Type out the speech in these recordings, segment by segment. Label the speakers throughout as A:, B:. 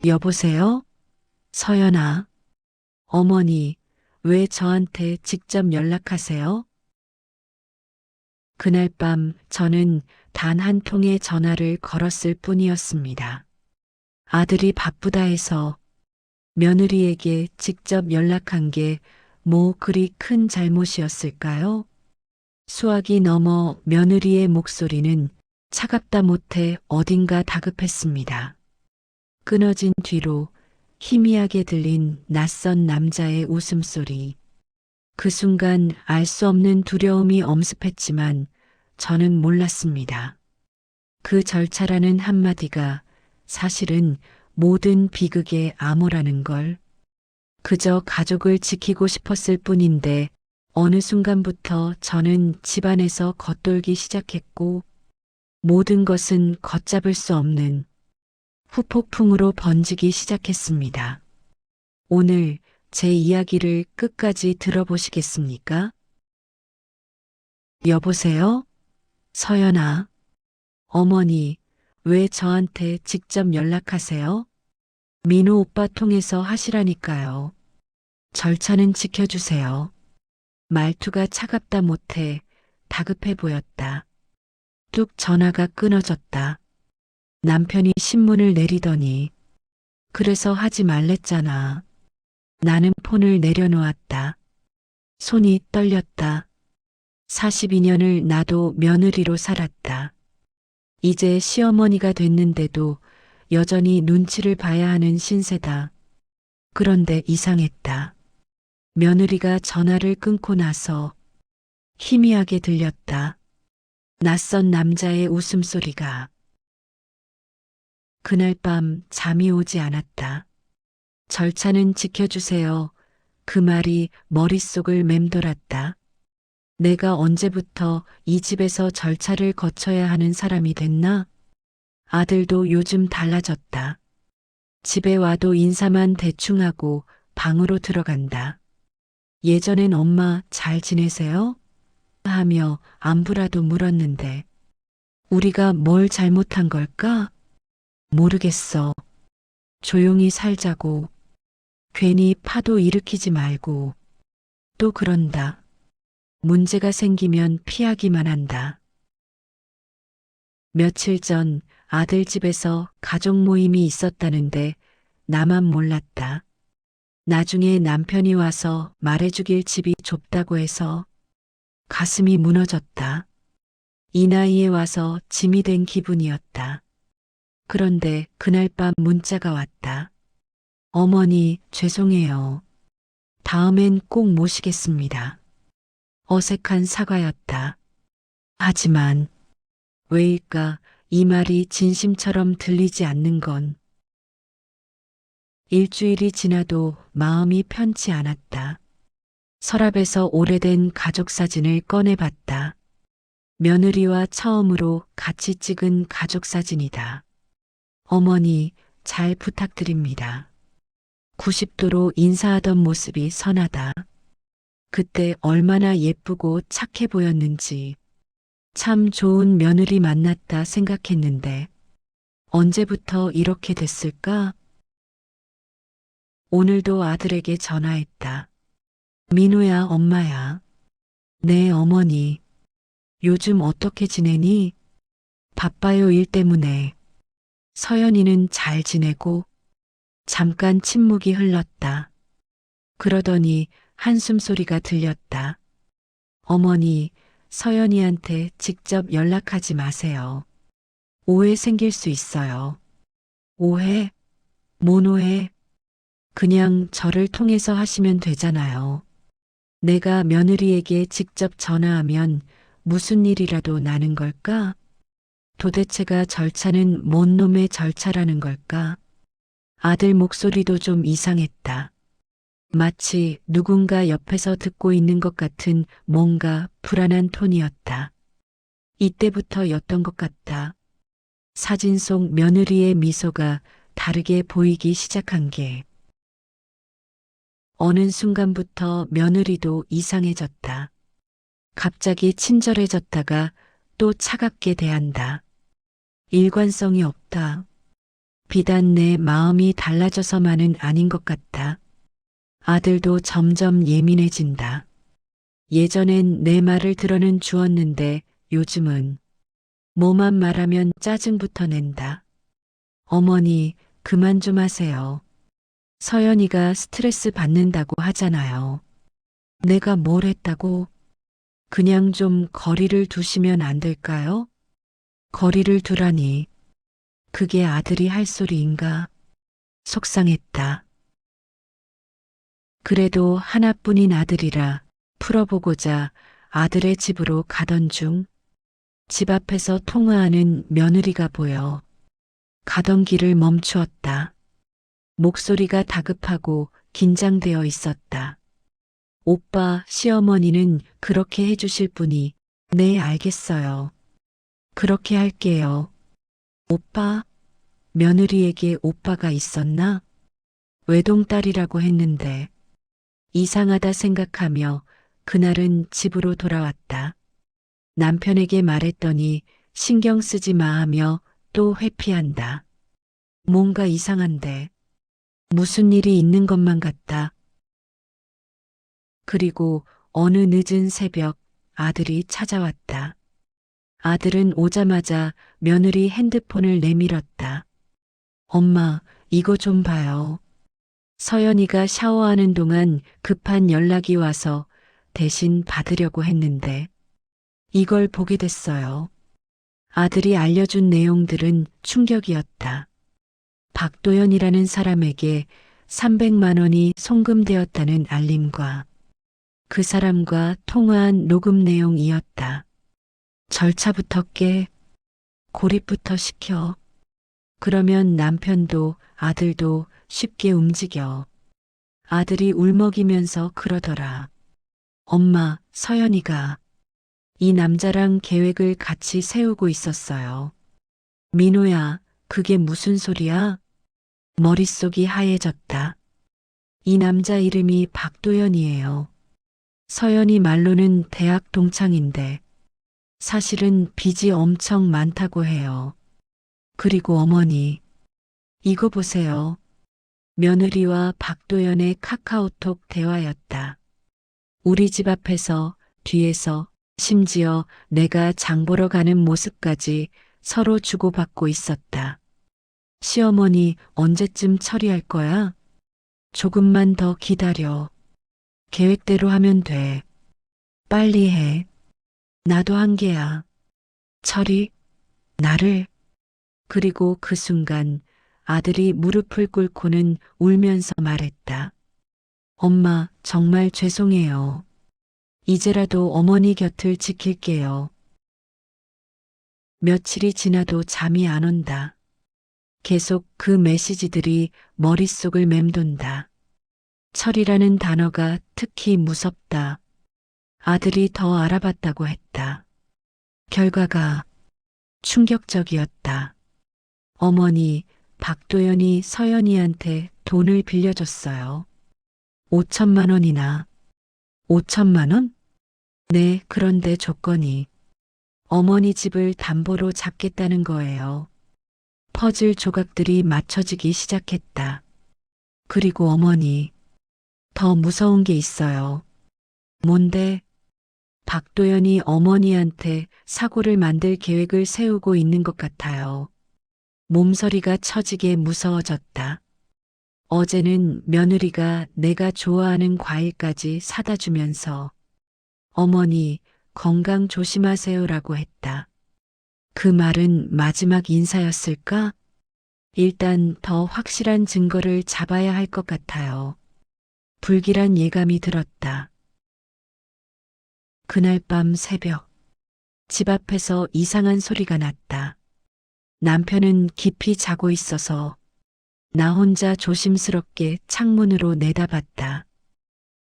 A: 여보세요? 서연아, 어머니, 왜 저한테 직접 연락하세요? 그날 밤 저는 단 한 통의 전화를 걸었을 뿐이었습니다. 아들이 바쁘다 해서 며느리에게 직접 연락한 게 뭐 그리 큰 잘못이었을까요? 수학이 넘어 며느리의 목소리는 차갑다 못해 어딘가 다급했습니다. 끊어진 뒤로 희미하게 들린 낯선 남자의 웃음소리. 그 순간 알 수 없는 두려움이 엄습했지만 저는 몰랐습니다. 그 절차라는 한마디가 사실은 모든 비극의 암호라는 걸. 그저 가족을 지키고 싶었을 뿐인데 어느 순간부터 저는 집안에서 겉돌기 시작했고 모든 것은 걷잡을 수 없는 후폭풍으로 번지기 시작했습니다. 오늘 제 이야기를 끝까지 들어보시겠습니까? 여보세요? 서연아, 어머니, 왜 저한테 직접 연락하세요? 민호 오빠 통해서 하시라니까요. 절차는 지켜주세요. 말투가 차갑다 못해 다급해 보였다. 뚝 전화가 끊어졌다. 남편이 신문을 내리더니 그래서 하지 말랬잖아. 나는 폰을 내려놓았다. 손이 떨렸다. 42년을 나도 며느리로 살았다. 이제 시어머니가 됐는데도 여전히 눈치를 봐야 하는 신세다. 그런데 이상했다. 며느리가 전화를 끊고 나서 희미하게 들렸다. 낯선 남자의 웃음소리가. 그날 밤 잠이 오지 않았다. 절차는 지켜주세요. 그 말이 머릿속을 맴돌았다. 내가 언제부터 이 집에서 절차를 거쳐야 하는 사람이 됐나? 아들도 요즘 달라졌다. 집에 와도 인사만 대충 하고 방으로 들어간다. 예전엔 엄마 잘 지내세요? 하며 안부라도 물었는데 우리가 뭘 잘못한 걸까? 모르겠어. 조용히 살자고. 괜히 파도 일으키지 말고. 또 그런다. 문제가 생기면 피하기만 한다. 며칠 전 아들 집에서 가족 모임이 있었다는데 나만 몰랐다. 나중에 남편이 와서 말해주길 집이 좁다고 해서 가슴이 무너졌다. 이 나이에 와서 짐이 된 기분이었다. 그런데 그날 밤 문자가 왔다. 어머니, 죄송해요. 다음엔 꼭 모시겠습니다. 어색한 사과였다. 하지만 왜일까 이 말이 진심처럼 들리지 않는 건. 일주일이 지나도 마음이 편치 않았다. 서랍에서 오래된 가족 사진을 꺼내봤다. 며느리와 처음으로 같이 찍은 가족 사진이다. 어머니, 잘 부탁드립니다. 90도로 인사하던 모습이 선하다. 그때 얼마나 예쁘고 착해 보였는지. 참 좋은 며느리 만났다 생각했는데 언제부터 이렇게 됐을까? 오늘도 아들에게 전화했다. 민호야, 엄마야. 네, 어머니. 요즘 어떻게 지내니? 바빠요, 일 때문에. 서연이는 잘 지내고. 잠깐 침묵이 흘렀다. 그러더니 한숨 소리가 들렸다. 어머니, 서연이한테 직접 연락하지 마세요. 오해 생길 수 있어요. 오해? 뭔 오해? 그냥 저를 통해서 하시면 되잖아요. 내가 며느리에게 직접 전화하면 무슨 일이라도 나는 걸까? 도대체가 절차는 뭔 놈의 절차라는 걸까? 아들 목소리도 좀 이상했다. 마치 누군가 옆에서 듣고 있는 것 같은 뭔가 불안한 톤이었다. 이때부터였던 것 같다. 사진 속 며느리의 미소가 다르게 보이기 시작한 게. 어느 순간부터 며느리도 이상해졌다. 갑자기 친절해졌다가 또 차갑게 대한다. 일관성이 없다. 비단 내 마음이 달라져서만은 아닌 것 같다. 아들도 점점 예민해진다. 예전엔 내 말을 들어는 주었는데 요즘은 뭐만 말하면 짜증부터 낸다. 어머니, 그만 좀 하세요. 서연이가 스트레스 받는다고 하잖아요. 내가 뭘 했다고? 그냥 좀 거리를 두시면 안 될까요? 거리를 두라니. 그게 아들이 할 소리인가? 속상했다. 그래도 하나뿐인 아들이라 풀어보고자 아들의 집으로 가던 중 집 앞에서 통화하는 며느리가 보여 가던 길을 멈추었다. 목소리가 다급하고 긴장되어 있었다. 오빠, 시어머니는 그렇게 해주실 분이 네, 알겠어요. 그렇게 할게요. 오빠, 며느리에게 오빠가 있었나? 외동딸이라고 했는데 이상하다 생각하며 그날은 집으로 돌아왔다. 남편에게 말했더니 신경 쓰지 마 하며 또 회피한다. 뭔가 이상한데 무슨 일이 있는 것만 같다. 그리고 어느 늦은 새벽 아들이 찾아왔다. 아들은 오자마자 며느리 핸드폰을 내밀었다. 엄마, 이거 좀 봐요. 서연이가 샤워하는 동안 급한 연락이 와서 대신 받으려고 했는데 이걸 보게 됐어요. 아들이 알려준 내용들은 충격이었다. 박도연이라는 사람에게 300만 원이 송금되었다는 알림과 그 사람과 통화한 녹음 내용이었다. 절차부터 깨, 고립부터 시켜. 그러면 남편도 아들도 쉽게 움직여. 아들이 울먹이면서 그러더라. 엄마, 서연이가 이 남자랑 계획을 같이 세우고 있었어요. 민호야, 그게 무슨 소리야? 머릿속이 하얘졌다. 이 남자 이름이 박도연이에요. 서연이 말로는 대학 동창인데 사실은 빚이 엄청 많다고 해요. 그리고 어머니, 이거 보세요. 며느리와 박도연의 카카오톡 대화였다. 우리 집 앞에서, 뒤에서, 심지어 내가 장 보러 가는 모습까지 서로 주고받고 있었다. 시어머니 언제쯤 처리할 거야? 조금만 더 기다려. 계획대로 하면 돼. 빨리 해. 나도 한계야. 처리, 나를. 그리고 그 순간 아들이 무릎을 꿇고는 울면서 말했다. 엄마, 정말 죄송해요. 이제라도 어머니 곁을 지킬게요. 며칠이 지나도 잠이 안 온다. 계속 그 메시지들이 머릿속을 맴돈다. 철이라는 단어가 특히 무섭다. 아들이 더 알아봤다고 했다. 결과가 충격적이었다. 어머니, 박도연이 서연이한테 돈을 빌려줬어요. 5천만 원이나. 5천만 원? 네, 그런데 조건이 어머니 집을 담보로 잡겠다는 거예요. 퍼즐 조각들이 맞춰지기 시작했다. 그리고 어머니, 더 무서운 게 있어요. 뭔데? 박도연이 어머니한테 사고를 만들 계획을 세우고 있는 것 같아요. 몸서리가 처지게 무서워졌다. 어제는 며느리가 내가 좋아하는 과일까지 사다 주면서 어머니 건강 조심하세요라고 했다. 그 말은 마지막 인사였을까? 일단 더 확실한 증거를 잡아야 할 것 같아요. 불길한 예감이 들었다. 그날 밤 새벽, 집 앞에서 이상한 소리가 났다. 남편은 깊이 자고 있어서 나 혼자 조심스럽게 창문으로 내다봤다.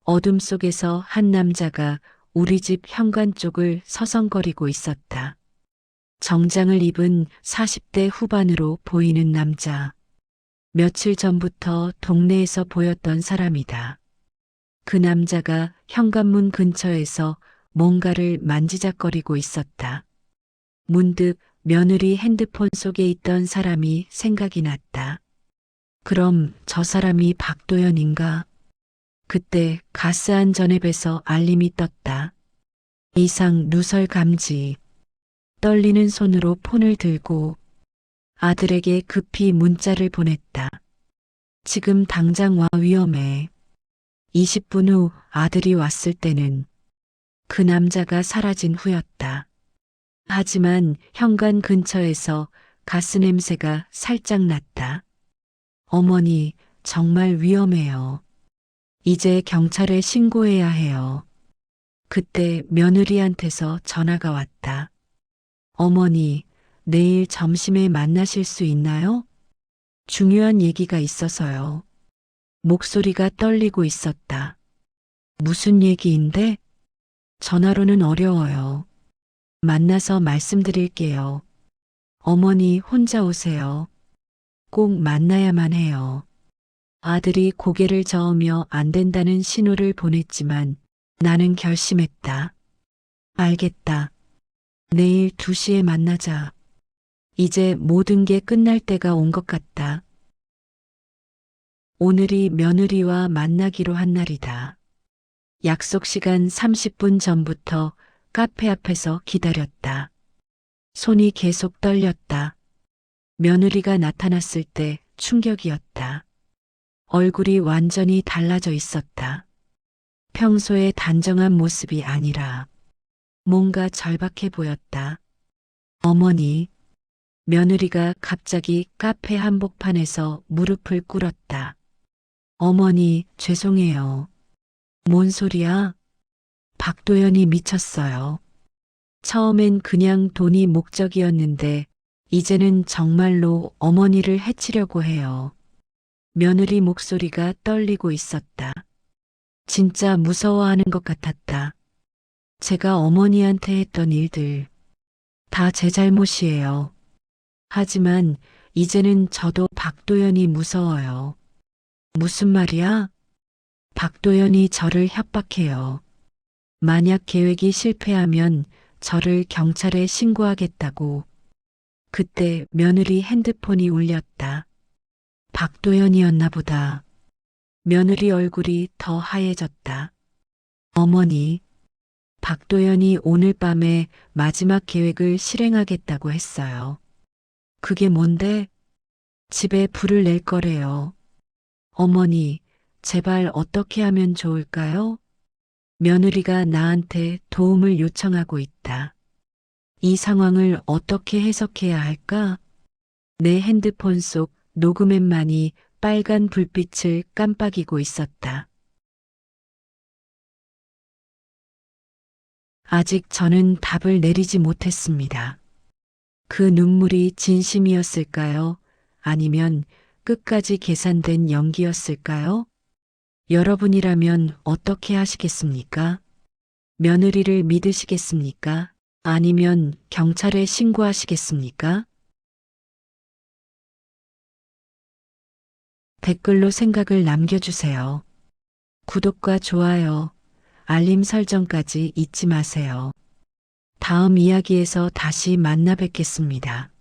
A: 어둠 속에서 한 남자가 우리 집 현관 쪽을 서성거리고 있었다. 정장을 입은 40대 후반으로 보이는 남자. 며칠 전부터 동네에서 보였던 사람이다. 그 남자가 현관문 근처에서 뭔가를 만지작거리고 있었다. 문득 며느리 핸드폰 속에 있던 사람이 생각이 났다. 그럼 저 사람이 박도연인가? 그때 가스한 전앱에서 알림이 떴다. 이상 누설 감지. 떨리는 손으로 폰을 들고 아들에게 급히 문자를 보냈다. 지금 당장 와, 위험해. 20분 후 아들이 왔을 때는 그 남자가 사라진 후였다. 하지만 현관 근처에서 가스 냄새가 살짝 났다. 어머니, 정말 위험해요. 이제 경찰에 신고해야 해요. 그때 며느리한테서 전화가 왔다. 어머니, 내일 점심에 만나실 수 있나요? 중요한 얘기가 있어서요. 목소리가 떨리고 있었다. 무슨 얘기인데? 전화로는 어려워요. 만나서 말씀드릴게요. 어머니 혼자 오세요. 꼭 만나야만 해요. 아들이 고개를 저으며 안 된다는 신호를 보냈지만 나는 결심했다. 알겠다. 내일 2시에 만나자. 이제 모든 게 끝날 때가 온 것 같다. 오늘이 며느리와 만나기로 한 날이다. 약속 시간 30분 전부터 카페 앞에서 기다렸다. 손이 계속 떨렸다. 며느리가 나타났을 때 충격이었다. 얼굴이 완전히 달라져 있었다. 평소의 단정한 모습이 아니라 뭔가 절박해 보였다. 어머니, 며느리가 갑자기 카페 한복판에서 무릎을 꿇었다. 어머니, 죄송해요. 뭔 소리야? 박도연이 미쳤어요. 처음엔 그냥 돈이 목적이었는데 이제는 정말로 어머니를 해치려고 해요. 며느리 목소리가 떨리고 있었다. 진짜 무서워하는 것 같았다. 제가 어머니한테 했던 일들 다 제 잘못이에요. 하지만 이제는 저도 박도연이 무서워요. 무슨 말이야? 박도연이 저를 협박해요. 만약 계획이 실패하면 저를 경찰에 신고하겠다고. 그때 며느리 핸드폰이 울렸다. 박도연이었나 보다. 며느리 얼굴이 더 하얘졌다. 어머니, 박도연이 오늘 밤에 마지막 계획을 실행하겠다고 했어요. 그게 뭔데? 집에 불을 낼 거래요. 어머니, 제발 어떻게 하면 좋을까요? 며느리가 나한테 도움을 요청하고 있다. 이 상황을 어떻게 해석해야 할까? 내 핸드폰 속 녹음앱만이 빨간 불빛을 깜빡이고 있었다. 아직 저는 답을 내리지 못했습니다. 그 눈물이 진심이었을까요? 아니면 끝까지 계산된 연기였을까요? 여러분이라면 어떻게 하시겠습니까? 며느리를 믿으시겠습니까? 아니면 경찰에 신고하시겠습니까? 댓글로 생각을 남겨주세요. 구독과 좋아요, 알림 설정까지 잊지 마세요. 다음 이야기에서 다시 만나 뵙겠습니다.